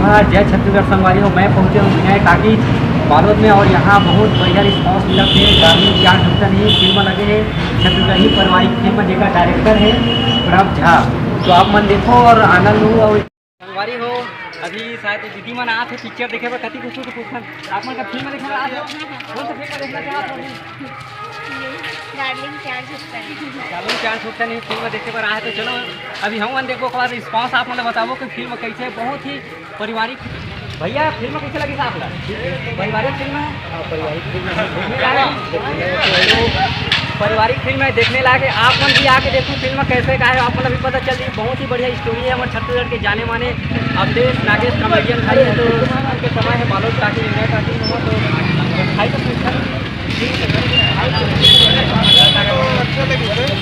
जोहार, जय छत्तीसगढ़ संगवारी हो। मैं पहुँचे हूँ विनय टाकीज बालोद में और यहाँ बहुत बढ़िया रिस्पॉन्स मिला है। डार्लिंग प्यार झुकता नहीं फिल्म लगे है, छत्तीसगढ़ी पारिवारिक फिल्म जिसका डायरेक्टर है प्रणव झा। तो आप मन देखो और आनंद हो। और संगवारी हो अभी शायद दीदी मन आते पिक्चर देखे पर कति कुछ पूछन आप मन का फिल्म देखे कौन सा फिल्म देखना चाहते हो? डार्लिंग प्यार झुकता नहीं। डार्लिंग प्यार झुकता नहीं फिल्म देखे पर आए तो चलो अभी हम देखो के बाद रिस्पॉन्स आप मतलब बताओ कि फिल्म कैसे है। बहुत ही पारिवारिक भैया फिल्म कैसे लगी था आपका? पारिवारिक फिल्म है, पारिवारिक फिल्म है देखने लायक है। आप मन भी आके देखो फिल्म कैसे का है, आप मतलब भी पता चल रही बहुत ही बढ़िया स्टोरी है। हमारे छत्तीसगढ़ के जाने माने अवधेश नागेश कॉमेडियन भाई है। तो उनके समय है बालोद टाकी नया टाकी तो भाई तो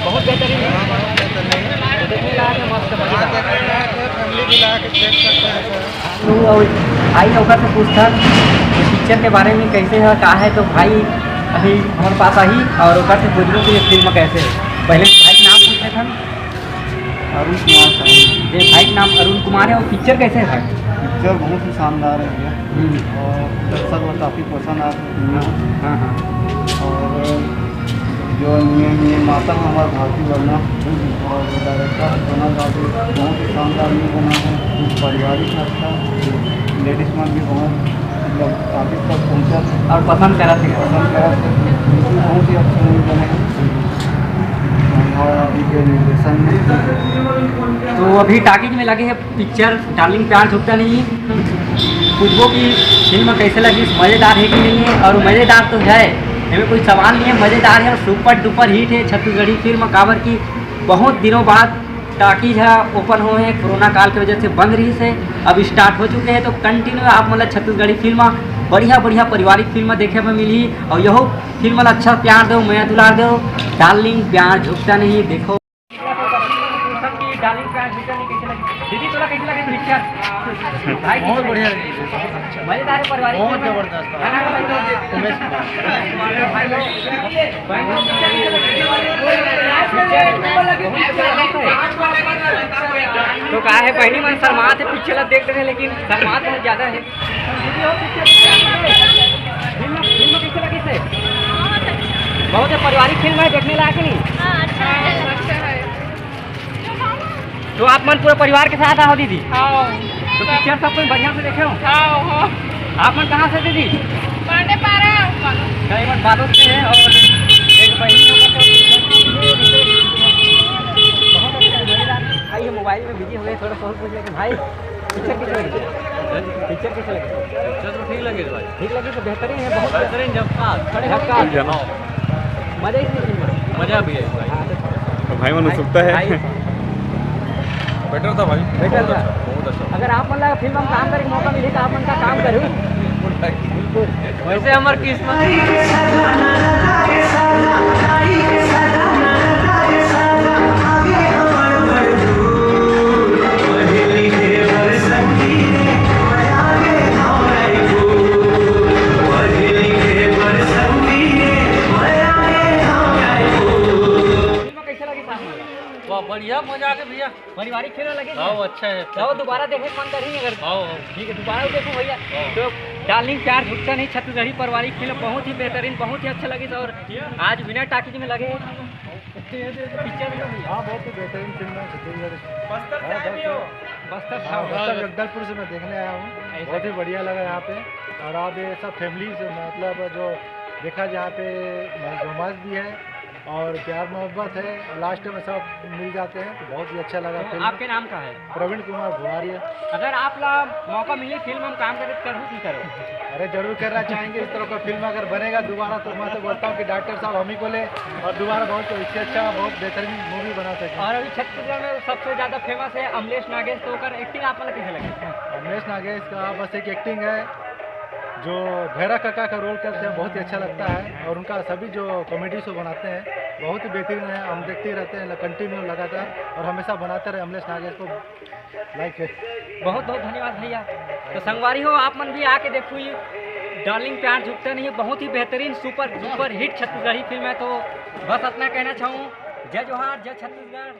बहुत बेहतरीन है, देखने लायक है, मस्त भाई लोग से पूछता पिक्चर के बारे में कैसे है कहा है। तो भाई अभी हमारे पास आई और ओकर से पूछूँ कि फिल्म कैसे है। पहले भाई का नाम पूछते थे अरुण कुमार साहब। ये भाई का नाम अरुण कुमार है और पिक्चर कैसे है भाई? पिक्चर बहुत ही शानदार है भैया और दर्शक को काफ़ी पसंद आ रही है। हाँ हाँ। और जो निर्माता हमारा भारतीय वर्मा और डायरेक्टर बना बहुत ही शानदार भी बना है, पारिवारिक अच्छा लेडीज मन भी बहुत मतलब काफ़ी तक पहुँचा और पसंद करा थे बहुत ही अच्छा मूवी बने और अभी के निर्देशन में। तो अभी टाकीज में लगे है पिक्चर डार्लिंग प्यार झुकता नहीं। खुशबू की फिल्म कैसे लगी, मज़ेदार है कि नहीं है? और मज़ेदार तो है, हमें कोई सवाल नहीं है, मज़ेदार है और सुपर डुपर हिट है छत्तीसगढ़ी फिल्म काबर की बहुत दिनों बाद टाकीज है ओपन हुए हैं। कोरोना काल की वजह से बंद रही से अब स्टार्ट हो चुके हैं। तो कंटिन्यू आप मतलब छत्तीसगढ़ी फिल्म बढ़िया बढ़िया पारिवारिक फिल्म देखे में मिली और यहो फिल्म वाला अच्छा प्यार दो, मैं दुलार दो। डार्लिंग प्यार झुकता नहीं देखो। डार्लिंग प्यार झुकता नहीं कैसे लगी दीदी? तोला कैसे लगे पिक्चर? भाई बहुत बढ़िया लगी, मज़ेदार है पारिवारिक बहुत जबरदस्त। तो कहा है पहली मन शर्मात है पिक्चर देख रहे हैं लेकिन शर्मात बहुत ज़्यादा है। फिल्म कैसे लगी से? बहुत है पारिवारिक फिल्म है देखने लायक नहीं? तो आप मन पूरे परिवार के साथ आओ दीदी? तो पिक्चर सब कोई बढ़िया से देखे हो? आप मन कहाँ से दीदी? कई मन बालोद से है और एक भाई मोबाइल में बिजी हुए थोड़ा बहुत पूछ लेकिन भाई पिक्चर कैसे लगी? पिक्चर कैसे लगी? पिक्चर तो ठीक लगे भाई, ठीक लगी तो बेहतरीन है, बहुत बेहतरीन झक्कास मजा ही नहीं मजा भी है भाई। भाई मन उत्सुकता है, बेटर था भाई, बेटर था। बहुत अच्छा। अगर आप मतलब फिल्म में काम करने का मौका मिले तो आप उनका काम करूँ वैसे हमारी किस्मत बढ़िया मजा आके भैया, पारिवारिक खेल लगे हाँ अच्छा है। तो दोबारा देखे मन करेंगे अगर हाँ ठीक है दोबारा देखो भैया। तो डार्लिंग प्यार झुकता नहीं छत्तीसगढ़ी पारिवारिक फिल्म बहुत ही बेहतरीन, बहुत ही अच्छा लगी। और आज विनय टाकीज में लगे पिक्चर में हाँ बहुत ही बेहतरीन फिल्म है छत्तीसगढ़। बस्तर जगदलपुर से मैं देखने आया हूँ, बहुत ही बढ़िया लगा यहाँ पे। और आप ये सब फैमिली से मतलब जो देखा जहाँ पे रोमांस भी है और प्यार मोहब्बत है, लास्ट में सब मिल जाते हैं तो बहुत ही अच्छा लगा। तो फिल्म आपके नाम का है? प्रवीण कुमार भुआरिया। अगर आप मौका मिले फिल्म में काम करे करूँ की करो? अरे जरूर करना चाहेंगे, इस तरह का फिल्म अगर बनेगा दोबारा तो मैं तो बोलता हूँ कि डॉक्टर साहब हम ही को ले और दोबारा बहुत इससे अच्छा बहुत बेहतरीन मूवी बना सकें। और अभी छत्तीसगढ़ में सबसे ज़्यादा फेमस है अमलेश नागेश, तो कर एक्टिंग आप मतलब कैसे लगे? अमलेश नागेश का बस एक एक्टिंग है, जो भैरा काका का रोल करते हैं बहुत ही अच्छा लगता है। और उनका सभी जो कॉमेडी शो बनाते हैं बहुत ही बेहतरीन है, हम देखते ही रहते हैं कंटिन्यू लगातार और हमेशा बनाते रहे। अमलेश नागेश को लाइक है। बहुत बहुत धन्यवाद भैया। तो संगवारी हो आप मन भी आके देखो ये डार्लिंग प्यार झुकता नहीं है, बहुत ही बेहतरीन सुपर हिट छत्तीसगढ़ी फिल्म है। तो बस अपना कहना चाहूँ जय जोहार, जय छत्तीसगढ़।